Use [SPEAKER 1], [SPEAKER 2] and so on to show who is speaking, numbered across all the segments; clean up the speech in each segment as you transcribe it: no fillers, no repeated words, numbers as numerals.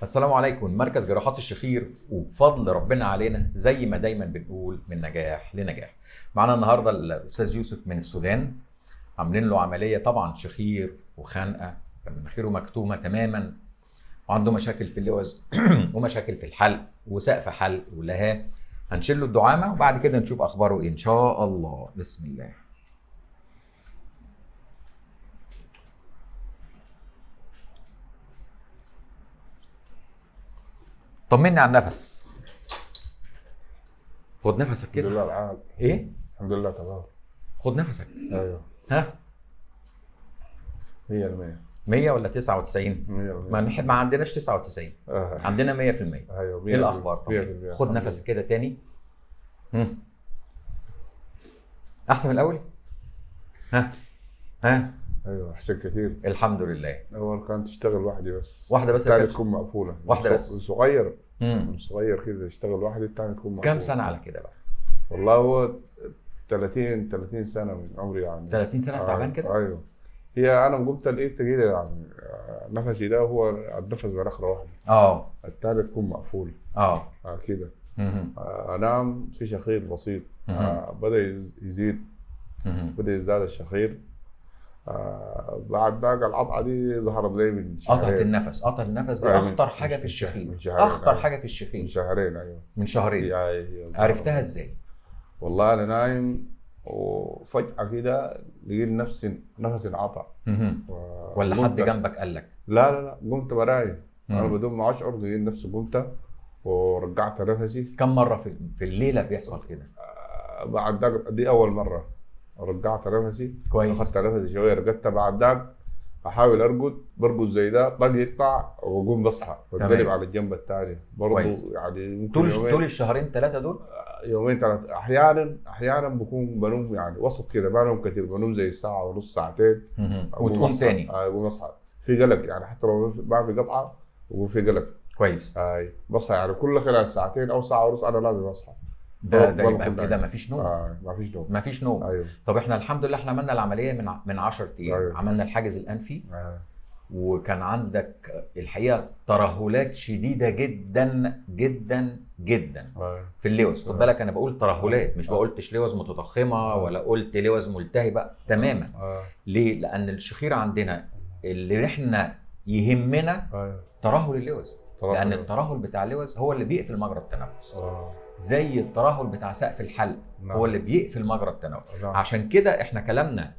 [SPEAKER 1] السلام عليكم. مركز جراحات الشخير، وبفضل ربنا علينا زي ما دايما بنقول من نجاح لنجاح. معانا النهارده الاستاذ يوسف من السودان، عاملين له عمليه طبعا شخير وخنقه، كان مناخيره مكتومه تماما وعنده مشاكل في اللوز ومشاكل في الحلق وسقف حلق ولها. هنشيل له الدعامه وبعد كده نشوف اخباره ايه ان شاء الله. بسم الله. طمني على النفس. خد نفسك
[SPEAKER 2] الحمد
[SPEAKER 1] كده.
[SPEAKER 2] لله العال.
[SPEAKER 1] ايه؟
[SPEAKER 2] الحمد لله تمام.
[SPEAKER 1] خد نفسك.
[SPEAKER 2] ايوه
[SPEAKER 1] ها
[SPEAKER 2] 100%.
[SPEAKER 1] 100 ولا 99؟
[SPEAKER 2] 100%.
[SPEAKER 1] ما عندناش 99، عندنا 100%.
[SPEAKER 2] ايوه
[SPEAKER 1] ايه الاخبار؟ طبعا
[SPEAKER 2] 100%.
[SPEAKER 1] خد نفسك كده تاني. احسن من الاول. ها
[SPEAKER 2] ايوه احسن كثير.
[SPEAKER 1] الحمد لله.
[SPEAKER 2] اول كانت تشتغل وحدي بس.
[SPEAKER 1] واحده بس
[SPEAKER 2] الثانيه
[SPEAKER 1] اللي
[SPEAKER 2] تكون مقفوله.
[SPEAKER 1] واحده بس.
[SPEAKER 2] صغير.
[SPEAKER 1] مم.
[SPEAKER 2] صغير كذا يشتغل وحدي، الثانيه تكون مقفوله.
[SPEAKER 1] كم سنه على كده بقى؟
[SPEAKER 2] والله هو 30 سنه من عمري يعني.
[SPEAKER 1] 30 سنه تعبان كده؟
[SPEAKER 2] ايوه. هي انا قمت لقيت كده يعني نفسي ده هو النفس بنخره واحده. الثانيه تكون مقفوله. كده. انام في شخير بسيط. بدا يزيد. بدا يزداد الشخير. بعد ذاك العضعه دي ظهرت لي من شهرين.
[SPEAKER 1] قطعت النفس. قطع النفس دي اخطر حاجه في الشخير. اخطر حاجه في الشخير.
[SPEAKER 2] من شهرين. ايوه
[SPEAKER 1] من شهرين. عرفتها ازاي؟
[SPEAKER 2] والله انا نايم وفجاه كده لقيت نفسي انقطع.
[SPEAKER 1] ولا حد جنبك قال لك؟
[SPEAKER 2] لا قمت براي. انا بدون ما اشعر لقيت نفسي قمت ورجعت نفسي.
[SPEAKER 1] كم مره في الليله بيحصل كده؟
[SPEAKER 2] بعد ذاك دي اول مره رجعت نفسي.
[SPEAKER 1] كويس.
[SPEAKER 2] اخذت نفسي شويه رقدت. بعد ذاك احاول برقد زي ده، طق يقطع واقوم بصحى بتقلب على الجنب الثاني برضه. يعني ممكن
[SPEAKER 1] طول الشهرين ثلاثه دول؟
[SPEAKER 2] يومين ثلاثه. احيانا بكون بنوم يعني وسط كده، بنوم كثير، بنوم زي ساعه ونص ساعتين
[SPEAKER 1] وتقوم ثاني.
[SPEAKER 2] اقوم اصحى في قلق يعني، حتى لو ما في قطعه وفي في قلق.
[SPEAKER 1] كويس.
[SPEAKER 2] بصحى يعني كل خلال ساعتين او ساعه ونص انا لازم اصحى.
[SPEAKER 1] ده يبقى كده مفيش نوم. مفيش نوم.
[SPEAKER 2] أيوه.
[SPEAKER 1] طب احنا الحمد لله احنا عملنا العمليه من 10 ايام.
[SPEAKER 2] أيوه.
[SPEAKER 1] عملنا الحاجز الانفي. وكان عندك الحقيقه ترهلات شديده جدا جدا جدا في اللوز. خد بالك انا بقول ترهلات، مش بقولتش لوز متضخمه ولا قلت لوز ملتهبه تماما. ليه؟ لان الشخير عندنا اللي احنا يهمنا ترهل اللوز، لان الترهل بتاع اللوز هو اللي بيقفل مجرى التنفس. زي الترهل بتاع سقف الحلق هو اللي بيقفل مجرى التنفس. عشان كده احنا كلامنا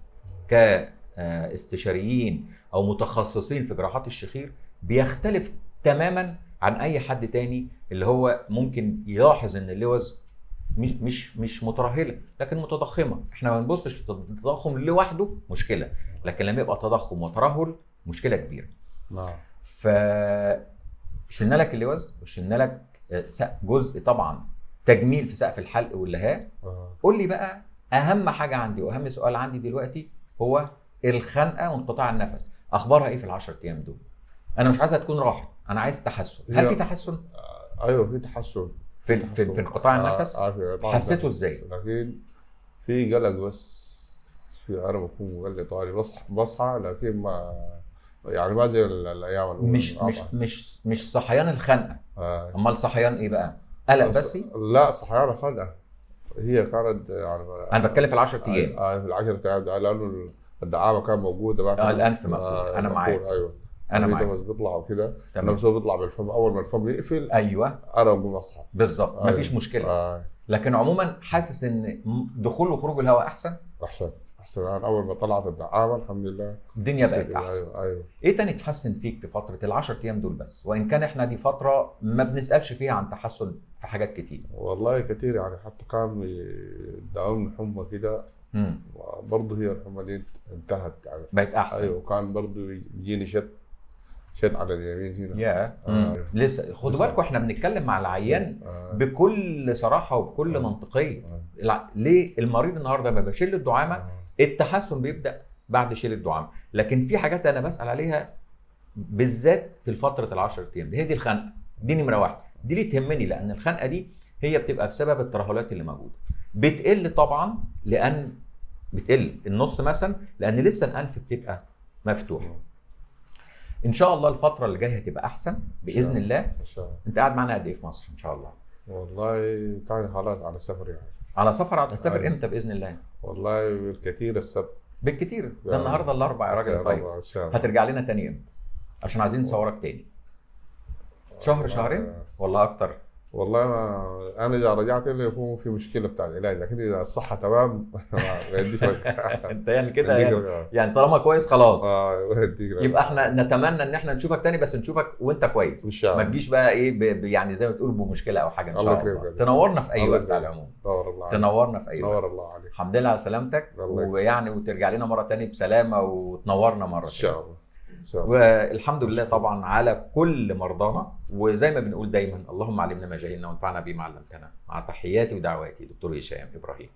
[SPEAKER 1] كاستشاريين او متخصصين في جراحات الشخير بيختلف تماما عن اي حد تاني اللي هو ممكن يلاحظ ان اللوز مش مترهله لكن متضخمه. احنا ما بنبصش للتضخم لوحده مشكله، لكن لما يبقى تضخم وترهل مشكله كبيره. ف شلنا لك اللوز وشلنا لك جزء طبعا تجميل في سقف الحلق واللهاء. قول لي بقى اهم حاجه عندي واهم سؤال عندي دلوقتي هو الخنقه وانقطاع النفس. اخبارها ايه في ال10 ايام دول؟ انا مش عايزها تكون راحت، انا عايز تحسن. هل في تحسن؟
[SPEAKER 2] ايوه في تحسن.
[SPEAKER 1] في انقطاع النفس. حسيته ازاي؟
[SPEAKER 2] لكن في قلق بس. انا بكون مقلق طوالي بصحى لكن ما زي الايام
[SPEAKER 1] مش صحيان الخنقه. امال صحيان ايه بقى؟ قلق بس؟
[SPEAKER 2] لا صحيان الخنقه هي كانت يعني.
[SPEAKER 1] انا بتكلم في ال10 ايام.
[SPEAKER 2] في ال10 ايام لانه الدعامه كان موجوده بقى.
[SPEAKER 1] الانف مقفول. انا معاك.
[SPEAKER 2] ايوه
[SPEAKER 1] انا معاك.
[SPEAKER 2] بس بيطلع كده. بس هو بيطلع بالفم. اول ما الفم يقفل
[SPEAKER 1] ايوه
[SPEAKER 2] انا بقوم اصحى
[SPEAKER 1] بالظبط. مفيش مشكله. لكن عموما حاسس ان دخول وخروج الهواء احسن.
[SPEAKER 2] انا اول ما طلعت الدعامه الحمد لله
[SPEAKER 1] الدنيا بقت احسن.
[SPEAKER 2] ايوه.
[SPEAKER 1] ايه تاني اتحسن فيك في فتره ال10 ايام دول بس؟ وان كان احنا دي فتره ما بنسالش فيها عن تحسن في حاجات كتير.
[SPEAKER 2] والله كتير يعني، حتى كان داومني حمى كده. برضه هي الحمى دي انتهت يعني.
[SPEAKER 1] بقت احسن.
[SPEAKER 2] ايوه. كان برضه يجيني شد على اليمين هنا.
[SPEAKER 1] لسه خدوا بالكم احنا بنتكلم مع العيان بكل صراحه وبكل منطقيه. ليه المريض النهارده ما بشيل الدعامه التحسن بيبدا بعد شيل الدعامه، لكن في حاجات انا بسال عليها بالذات في الفتره ال10 ايام دي. هي دي الخنقه دي نمره واحد، دي اللي تهمني، لان الخنقه دي هي بتبقى بسبب الترهلات اللي موجوده. بتقل طبعا لان بتقل النص مثلا لان لسه الانف بتبقى مفتوحه. ان شاء الله الفتره اللي جايه هتبقى احسن باذن الله.
[SPEAKER 2] ان شاء الله.
[SPEAKER 1] انت قاعد معانا قد ايه في مصر ان شاء الله؟
[SPEAKER 2] والله تاني خلاص على سفر يعني.
[SPEAKER 1] على سفر. هتسافر
[SPEAKER 2] أيوة.
[SPEAKER 1] امتى باذن الله؟
[SPEAKER 2] والله بالكثير السبت.
[SPEAKER 1] بالكتير ده النهارده الاربع يا راجل. طيب
[SPEAKER 2] ان شاء الله.
[SPEAKER 1] هترجع لنا تاني امتى؟ عشان عايزين نصورك تاني. شهر شهرين ولا اكتر؟
[SPEAKER 2] والله انا اذا رجعت اللي يكون في مشكله بتاع العلاج، لكن اذا الصحه تمام ما يديش
[SPEAKER 1] انت يعني كده يعني طالما كويس خلاص.
[SPEAKER 2] يديك
[SPEAKER 1] يبقى احنا نتمنى ان احنا نشوفك تاني، بس نشوفك وانت كويس
[SPEAKER 2] ان شاء الله.
[SPEAKER 1] ما تجيش بقى ايه يعني زي ما تقول بمشكله او حاجه. ان شاء الله تنورنا في اي وقت على العموم. تنورنا في اي وقت.
[SPEAKER 2] نور الله عليك.
[SPEAKER 1] الحمد لله على سلامتك، ويعني وترجع لنا مره تاني بسلامه وتنورنا مره
[SPEAKER 2] ان شاء الله.
[SPEAKER 1] والحمد لله طبعا على كل مرضانا، وزي ما بنقول دايما اللهم علمنا ما جهلنا وانفعنا بما علمتنا، مع تحياتي ودعواتي دكتور هشام ابراهيم.